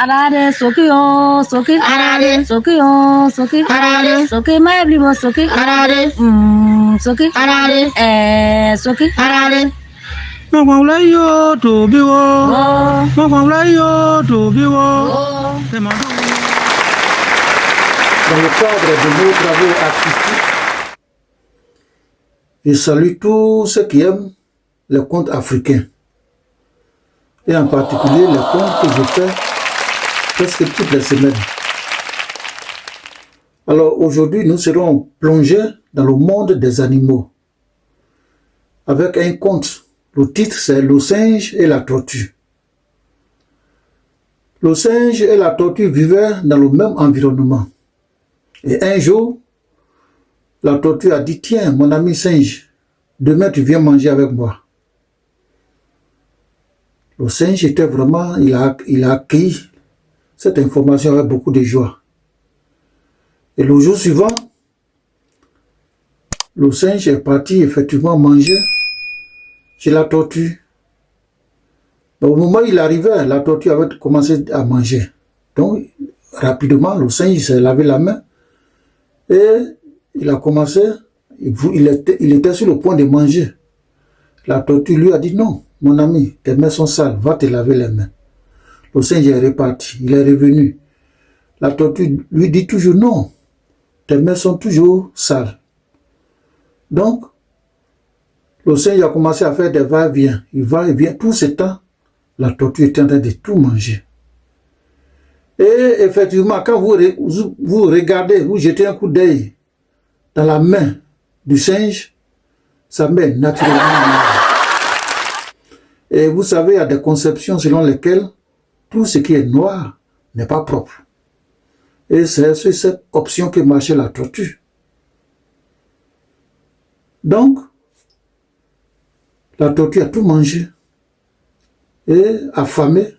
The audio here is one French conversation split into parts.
Arade, Sokio, Soki, Arade, Sokio, Soki, Arade, Soki, my everyone, Soki, Arade, Soki, Arade, Soki, Arade. Yo to be yo to be Dans le cadre de nos travaux artistiques, je salue tous ceux qui aiment les contes africains. Et en particulier les contes que je fais presque toutes les semaines. Alors aujourd'hui, nous serons plongés dans le monde des animaux avec un conte. Le titre, c'est Le singe et la tortue. Le singe et la tortue vivaient dans le même environnement. Et un jour, la tortue a dit, tiens, mon ami singe, demain tu viens manger avec moi. Le singe était vraiment, il a accueilli cette information avec beaucoup de joie. Et le jour suivant, le singe est parti effectivement manger chez la tortue. Au moment où il arrivait, la tortue avait commencé à manger. Donc, rapidement, le singe s'est lavé la main et il a commencé, il était sur le point de manger. La tortue lui a dit, non, mon ami, tes mains sont sales, va te laver les mains. Le singe est reparti, il est revenu. La tortue lui dit toujours, non, tes mains sont toujours sales. Donc, le singe a commencé à faire des va-et-vient. Il va et vient. Tout ce temps, la tortue était en train de tout manger. Et effectivement, quand vous regardez, vous jetez un coup d'œil dans la main du singe, sa main naturellement. Et vous savez, il y a des conceptions selon lesquelles tout ce qui est noir n'est pas propre. Et c'est sur cette option que marchait la tortue. Donc, la tortue a tout mangé. Et affamé,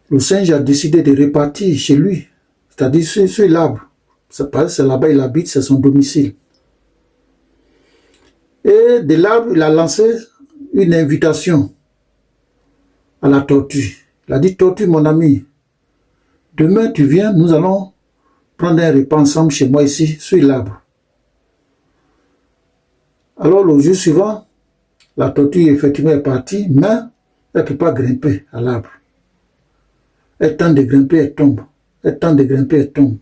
le singe a décidé de repartir chez lui, c'est-à-dire sur l'arbre. C'est là-bas il habite, c'est son domicile. Et de l'arbre, il a lancé une invitation à la tortue. Il a dit, tortue, mon ami, demain tu viens, nous allons prendre un repas ensemble chez moi ici, sur l'arbre. Alors le jour suivant, la tortue effectivement est partie, mais elle ne peut pas grimper à l'arbre. Elle tente de grimper, elle tombe. Elle tente de grimper, elle tombe.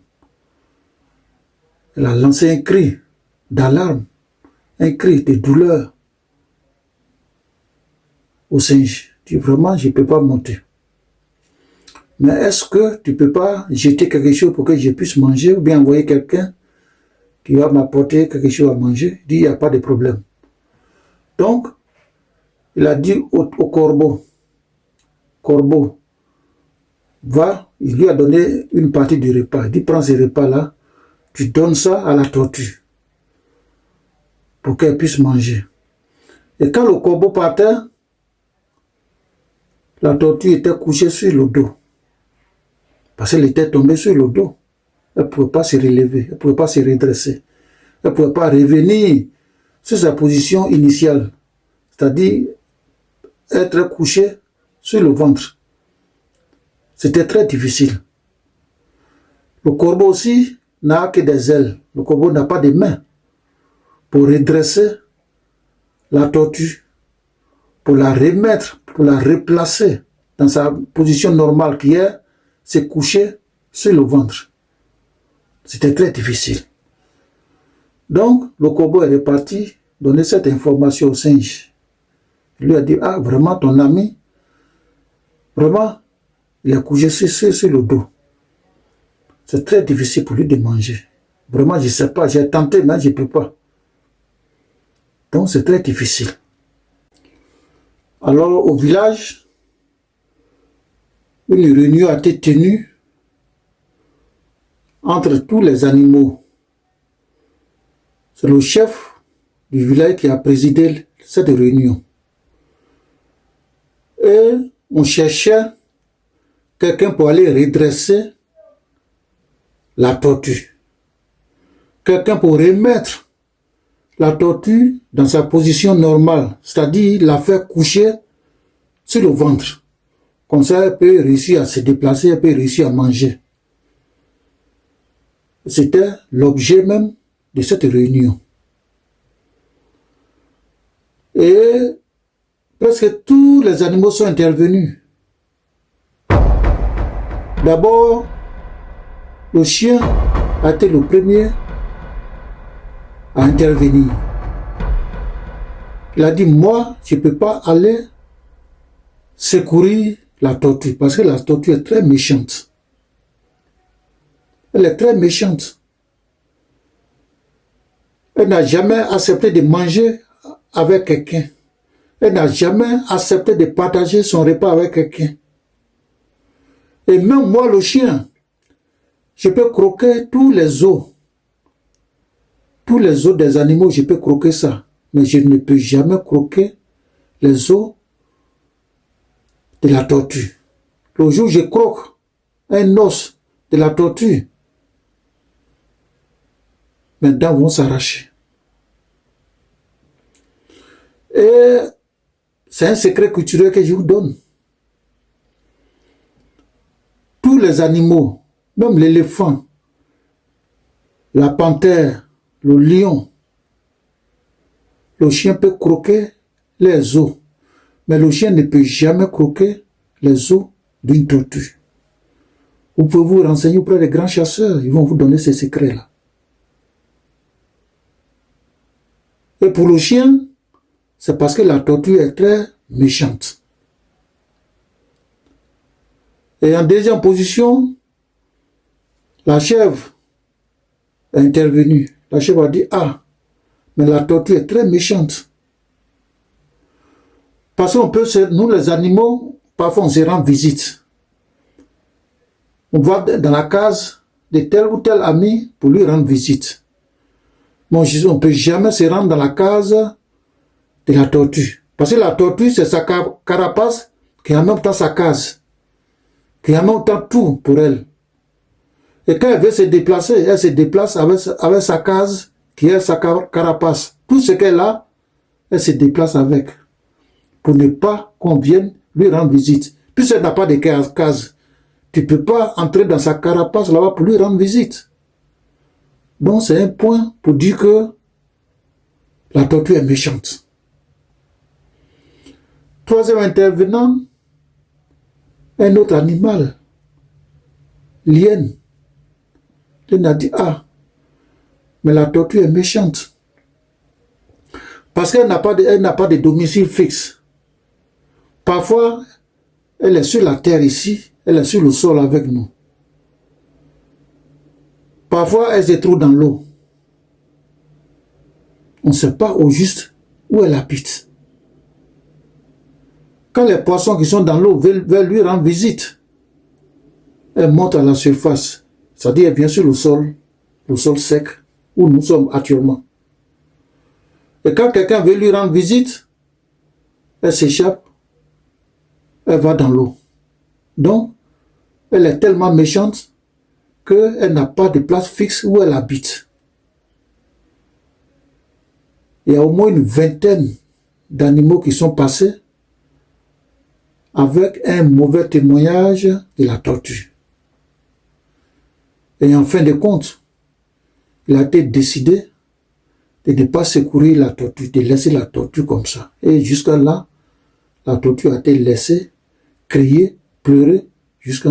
Elle a lancé un cri d'alarme, un cri de douleur au singe. Elle dit vraiment, je ne peux pas monter. Mais est-ce que tu ne peux pas jeter quelque chose pour que je puisse manger ou bien envoyer quelqu'un qui va m'apporter quelque chose à manger? Il dit, il n'y a pas de problème. Donc, il a dit au corbeau, corbeau, va, il lui a donné une partie du repas. Il dit, prends ce repas-là, tu donnes ça à la tortue pour qu'elle puisse manger. Et quand le corbeau partait, la tortue était couchée sur le dos. Parce qu'elle était tombée sur le dos. Elle ne pouvait pas se relever, elle ne pouvait pas se redresser. Elle ne pouvait pas revenir sur sa position initiale. C'est-à-dire être couché sur le ventre. C'était très difficile. Le corbeau aussi n'a que des ailes. Le corbeau n'a pas de mains pour redresser la tortue, pour la remettre, pour la replacer dans sa position normale qui est se coucher sur le ventre. C'était très difficile. Donc, le corbeau est reparti donner cette information au singe. Il lui a dit, ah, vraiment, ton ami, vraiment, il est couché sur le dos. C'est très difficile pour lui de manger. Vraiment, je ne sais pas, j'ai tenté, mais je ne peux pas. Donc, c'est très difficile. Alors, au village, une réunion a été tenue entre tous les animaux. C'est le chef du village qui a présidé cette réunion. Et on cherchait quelqu'un pour aller redresser la tortue. Quelqu'un pour remettre la tortue dans sa position normale, c'est-à-dire la faire coucher sur le ventre, Comme ça, elle peut réussir à se déplacer, elle peut réussir à manger. C'était l'objet même de cette réunion. Et presque tous les animaux sont intervenus. D'abord, le chien a été le premier à intervenir. Il a dit, moi, je ne peux pas aller secourir la tortue, parce que la tortue est très méchante. Elle est très méchante. Elle n'a jamais accepté de manger avec quelqu'un. Elle n'a jamais accepté de partager son repas avec quelqu'un. Et même moi, le chien, je peux croquer tous les os. Tous les os des animaux, je peux croquer ça. Mais je ne peux jamais croquer les os de la tortue. Le jour où je croque un os de la tortue, mes dents vont s'arracher. Et c'est un secret culturel que je vous donne. Tous les animaux, même l'éléphant, la panthère, le lion, le chien peut croquer les os. Mais le chien ne peut jamais croquer les os d'une tortue. Vous pouvez vous renseigner auprès des grands chasseurs, ils vont vous donner ces secrets-là. Et pour le chien, c'est parce que la tortue est très méchante. Et en deuxième position, la chèvre est intervenue. La chèvre a dit, ah, mais la tortue est très méchante. Parce qu'on peut, nous les animaux, parfois on se rend visite. On va dans la case de tel ou tel ami pour lui rendre visite. Mais on ne peut jamais se rendre dans la case de la tortue. Parce que la tortue, c'est sa carapace qui est en même temps sa case. Qui est en même temps tout pour elle. Et quand elle veut se déplacer, elle se déplace avec sa case qui est sa carapace. Tout ce qu'elle a, elle se déplace avec. Pour ne pas qu'on vienne lui rendre visite. Puisqu'elle n'a pas de case, tu ne peux pas entrer dans sa carapace là-bas pour lui rendre visite. Donc c'est un point pour dire que la tortue est méchante. Troisième intervenant, un autre animal, l'hyène. Il a dit, ah, mais la tortue est méchante. Parce qu'elle n'a pas de domicile fixe. Parfois, elle est sur la terre ici, elle est sur le sol avec nous. Parfois, elle se trouve dans l'eau. On ne sait pas au juste où elle habite. Quand les poissons qui sont dans l'eau veulent lui rendre visite, elle monte à la surface. C'est-à-dire, elle vient sur le sol sec, où nous sommes actuellement. Et quand quelqu'un veut lui rendre visite, elle s'échappe, elle va dans l'eau. Donc, elle est tellement méchante qu'elle n'a pas de place fixe où elle habite. Il y a au moins une vingtaine d'animaux qui sont passés avec un mauvais témoignage de la tortue. Et en fin de compte, il a été décidé de ne pas secourir la tortue, de laisser la tortue comme ça. Et jusqu'à là, la tortue a été laissée crier, pleurer, jusqu'à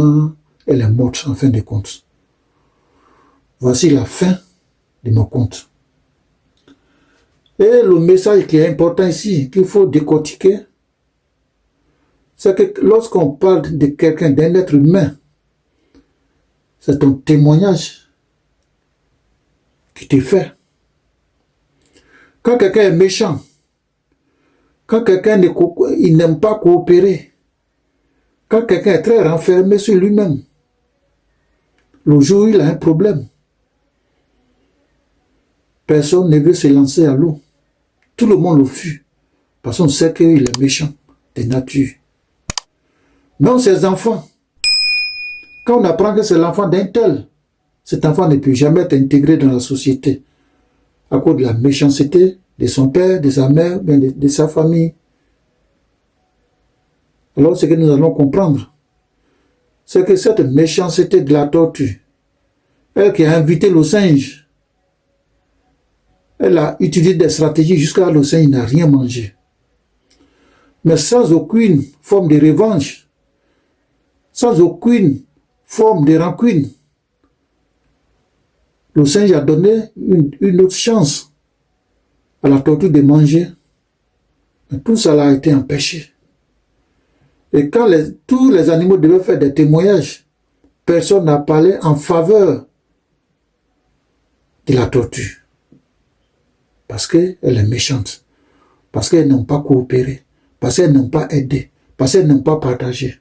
elle est morte en fin de compte. Voici la fin de mon conte. Et le message qui est important ici, qu'il faut décortiquer, c'est que lorsqu'on parle de quelqu'un, d'un être humain, c'est un témoignage qui te fait. Quand quelqu'un est méchant, quand quelqu'un n'aime pas coopérer, quand quelqu'un est très renfermé sur lui-même, le jour où il a un problème, personne ne veut se lancer à l'eau. Tout le monde le fuit, parce qu'on sait qu'il est méchant de nature. Même ses enfants, quand on apprend que c'est l'enfant d'un tel, cet enfant ne peut jamais être intégré dans la société à cause de la méchanceté de son père, de sa mère, de sa famille. Alors ce que nous allons comprendre, c'est que cette méchanceté de la tortue, elle qui a invité le singe, elle a utilisé des stratégies jusqu'à le singe n'a rien mangé. Mais sans aucune forme de revanche, sans aucune forme de rancune, le singe a donné une autre chance à la tortue de manger. Mais tout cela a été empêché. Et quand tous les animaux devaient faire des témoignages, personne n'a parlé en faveur de la tortue. Parce qu'elle est méchante. Parce qu'elles n'ont pas coopéré. Parce qu'elles n'ont pas aidé. Parce qu'elles n'ont pas partagé.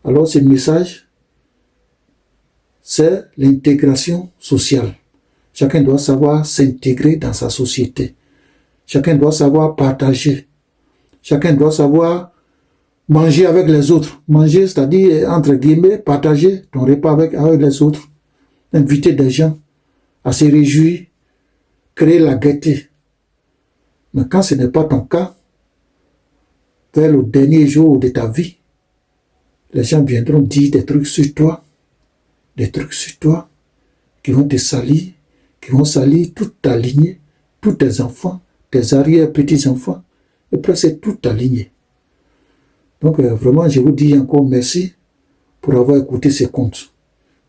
Alors ce message, c'est l'intégration sociale. Chacun doit savoir s'intégrer dans sa société. Chacun doit savoir partager. Chacun doit savoir manger avec les autres. Manger, c'est-à-dire, entre guillemets, partager ton repas avec les autres. Inviter des gens à se réjouir, créer la gaieté. Mais quand ce n'est pas ton cas, vers le dernier jour de ta vie, les gens viendront dire des trucs sur toi, qui vont te salir, qui vont salir toute ta lignée, tous tes enfants, tes arrière-petits-enfants, et presque toute ta lignée. Donc vraiment, je vous dis encore merci pour avoir écouté ces contes.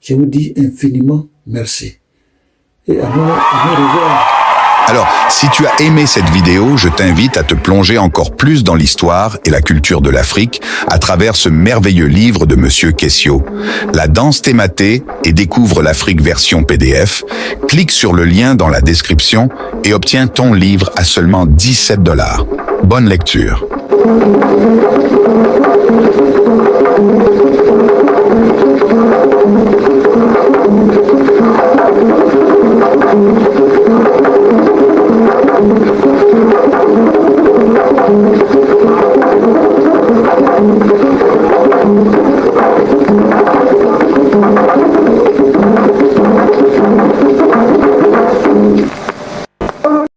Je vous dis infiniment merci. Et à nous revoir. Alors, si tu as aimé cette vidéo, je t'invite à te plonger encore plus dans l'histoire et la culture de l'Afrique à travers ce merveilleux livre de Monsieur Kessio, La danse thématée et découvre l'Afrique version PDF. Clique sur le lien dans la description et obtiens ton livre à seulement $17. Bonne lecture.